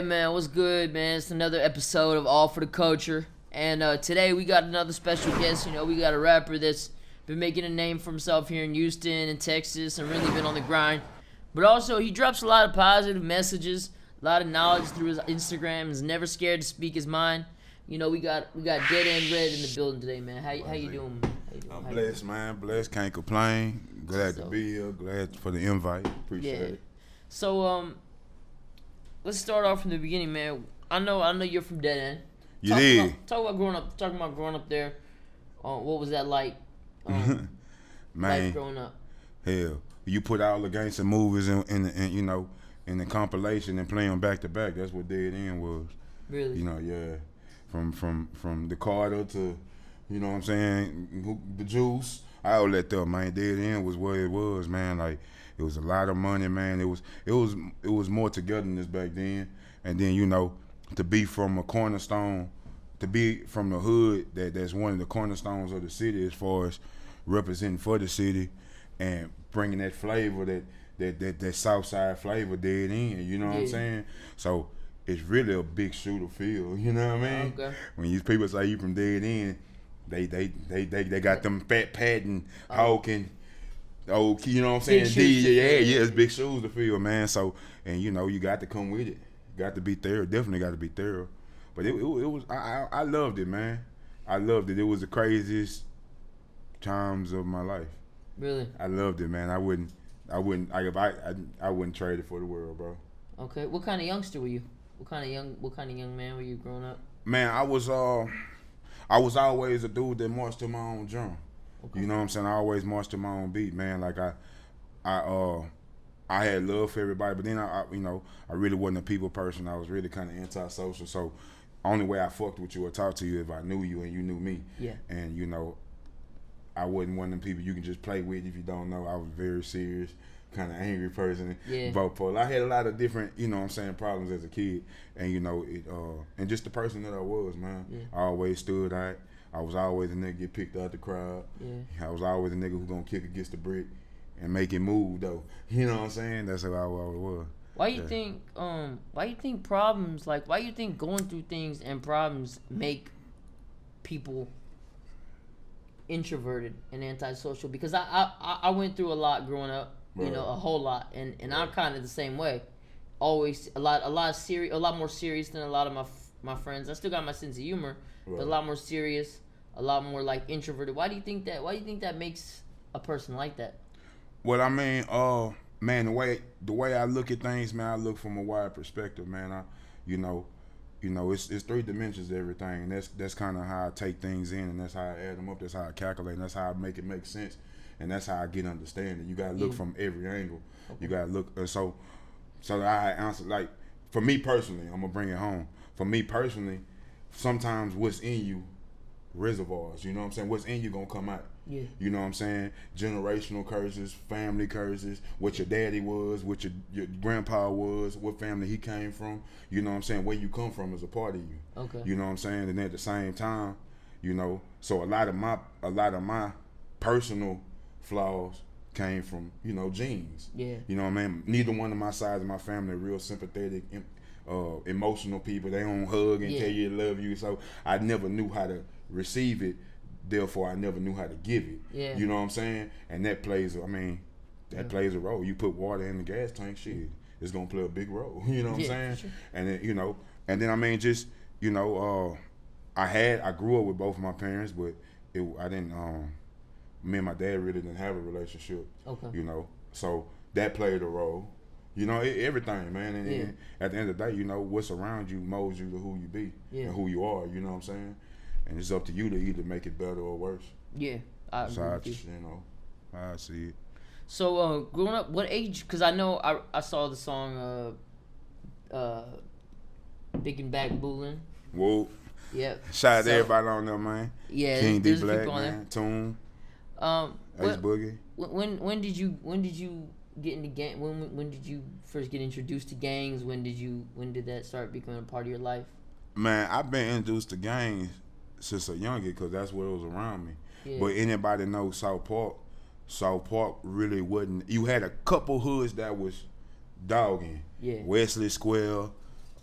man, what's good, man? It's another episode of All for the Culture. And today we got another special guest. You know, we got a rapper that's been making a name for himself here in Houston and Texas and really been on the grind. But also, he drops a lot of positive messages, a lot of knowledge through his Instagram. He's never scared to speak his mind. You know, we got DeadEnd Redd in the building today, man. How you doing, man? I'm blessed, man. Blessed, can't complain. Glad to be here. Glad for the invite. Appreciate it. So, let's start off from the beginning, man. I know you're from DeadEnd. Talk about growing up. Talking about growing up there. What was that like? Man, life growing up. Hell, you put all the gangster movies in you know, in the compilation and play them back to back. That's what DeadEnd was. Really? You know, yeah. From the Carter to, you know what I'm saying, the Juice. I all let them, man. DeadEnd was what it was, man. Like, it was a lot of money, man. It was more togetherness back then. And then, you know, to be from a cornerstone, to be from the hood, that's one of the cornerstones of the city as far as representing for the city and bringing that flavor, that Southside flavor DeadEnd, you know what I'm saying? So it's really a big shoe to fill, you know what I mean? Okay. When you people say you from DeadEnd, they got them fat Patton, Hawking, old, you know what I'm saying? It's big shoes to fill, man. So, and you know, you got to come with it. Got to be thorough. Definitely got to be thorough. But it was I loved it, man. I loved it. It was the craziest times of my life. Really? I loved it, man. I wouldn't trade it for the world, bro. Okay. What kind of youngster were you? What kind of young man were you growing up? Man, I was always a dude that marched to my own drum. Okay. You know what I'm saying? I always marched to my own beat, man. Like I had love for everybody, but then I really wasn't a people person. I was really kind of antisocial. So only way I fucked with you or talked to you if I knew you and you knew me. Yeah. And you know, I wasn't one of them people you can just play with if you don't know. I was very serious, kind of angry person. Yeah. Bipolar. I had a lot of different, you know what I'm saying, problems as a kid. And you know, and just the person that I was, man. Yeah. I always stood out. I was always a nigga get picked out the crowd. Yeah. I was always a nigga who gonna kick against the brick and make it move though. You know what I'm saying? That's how I always was. Why you think problems, like, why you think going through things and problems make people introverted and antisocial? Because I went through a lot growing up, you know, a whole lot, and I'm kind of the same way. Always a lot more serious than a lot of my friends. I still got my sense of humor, but a lot more serious, a lot more like introverted. Why do you think that makes a person like that? Well, I mean, man, the way I look at things, man, I look from a wide perspective, man. You know, it's three dimensions to everything, and that's kind of how I take things in, and that's how I add them up. That's how I calculate, and that's how I make it make sense, and that's how I get understanding. You gotta look from every angle. Okay. You gotta look. So I answer, like, for me personally, I'm gonna bring it home. For me personally, sometimes what's in you, reservoirs. You know what I'm saying? What's in you gonna come out. Yeah. You know what I'm saying? Generational curses, family curses, what your daddy was, what your grandpa was, what family he came from. You know what I'm saying? Where you come from is a part of you. Okay. You know what I'm saying? And at the same time, you know, so a lot of my personal flaws came from, you know, genes. Yeah. You know what I mean? Neither one of my sides of my family are real sympathetic, emotional people. They don't hug and tell you they love you. So I never knew how to receive it. Therefore, I never knew how to give it. Yeah. You know what I'm saying? And that plays a role. You put water in the gas tank, shit, it's gonna play a big role. You know what I'm saying? Sure. And then, you know, I mean, just, you know, I grew up with both of my parents, but I didn't. Me and my dad really didn't have a relationship. Okay. You know, so that played a role. You know, everything, man. And at the end of the day, you know, what's around you molds you to who you be and who you are. You know what I'm saying? And it's up to you to either make it better or worse. Yeah, I agree with you. You know, I see it. So, growing up, what age? Because I know I saw the song Big and Back Boolin'. Whoa. Yeah. Shout out to everybody on there, man. Yeah, King D there's Black, people on man. Tune. Ace Boogie. When did you get into gang? When did you first get introduced to gangs? When did that start becoming a part of your life? Man, I've been introduced to gangs since a youngin' because that's what was around me. Yeah. But anybody knows South Park really wasn't. You had a couple hoods that was dogging. Yeah. Wesley Square,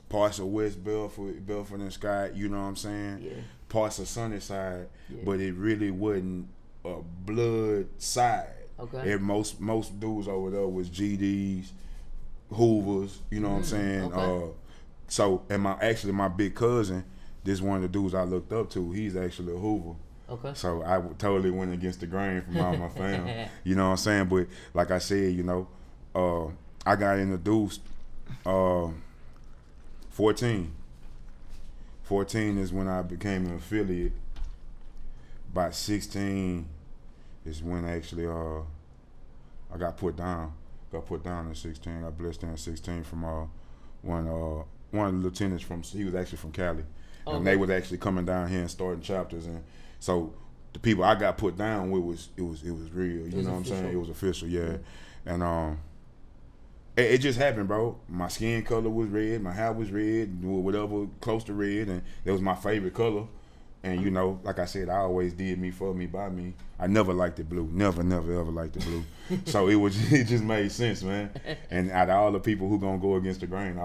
parts of West Belford and Scott, you know what I'm saying? Yeah. Parts of Sunnyside, Yeah. but it really wasn't a blood side. Okay. Most dudes over there was GDs, Hoovers, you know what I'm saying? Okay. So, and my big cousin, this one of the dudes I looked up to, he's actually a Hoover. Okay. So I totally went against the grain from all my family. You know what I'm saying? But like I said, you know, I got introduced 14. 14 is when I became an affiliate. By 16 is when actually I got put down. Got put down at 16. Got blessed in at 16 from one of the lieutenants he was actually from Cali. Okay. And they was actually coming down here and starting chapters, and so the people I got put down with it was real. You know what I'm saying? It was official, yeah. And it just happened, bro. My skin color was red, my hair was red, whatever close to red, and it was my favorite color. And you know, like I said, I always did me for me by me. I never liked the blue, never ever liked the blue. So it just made sense, man. And out of all the people who gonna go against the grain,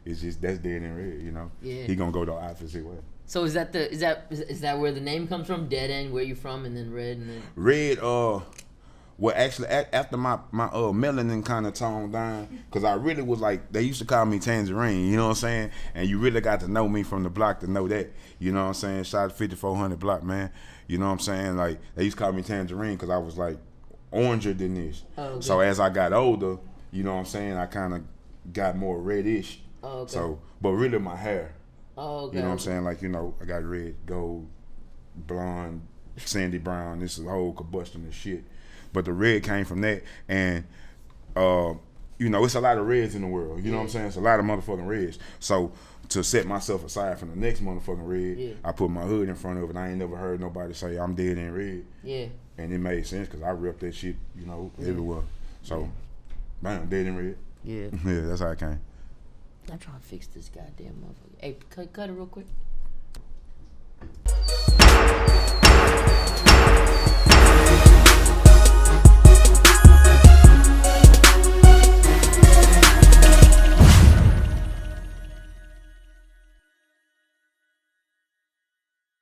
it's just that's DeadEnd Redd, you know. Yeah. He gonna go the opposite way. So is that where the name comes from? DeadEnd, where you from, and then Redd, and then Redd, well, actually, after my melanin kind of toned down, because I really was like, they used to call me Tangerine, you know what I'm saying? And you really got to know me from the block to know that, you know what I'm saying? Shout out 5400 block, man. You know what I'm saying? Like, they used to call me Tangerine because I was like oranger than this. Oh, okay. So as I got older, you know what I'm saying, I kind of got more reddish. Oh, okay. So, but really my hair. Oh, okay. You know what I'm saying? Like, you know, I got red, gold, blonde, sandy brown. This is a whole combustion of shit. But the red came from that, and you know, it's a lot of reds in the world. You know what I'm saying? It's a lot of motherfucking reds. So to set myself aside from the next motherfucking red, I put my hood in front of it. I ain't never heard nobody say I'm DeadEnd Redd. Yeah. And it made sense because I ripped that shit, you know, everywhere. So, bam, DeadEnd Redd. Yeah. Yeah, that's how it came. I'm trying to fix this goddamn motherfucker. Hey, cut it real quick.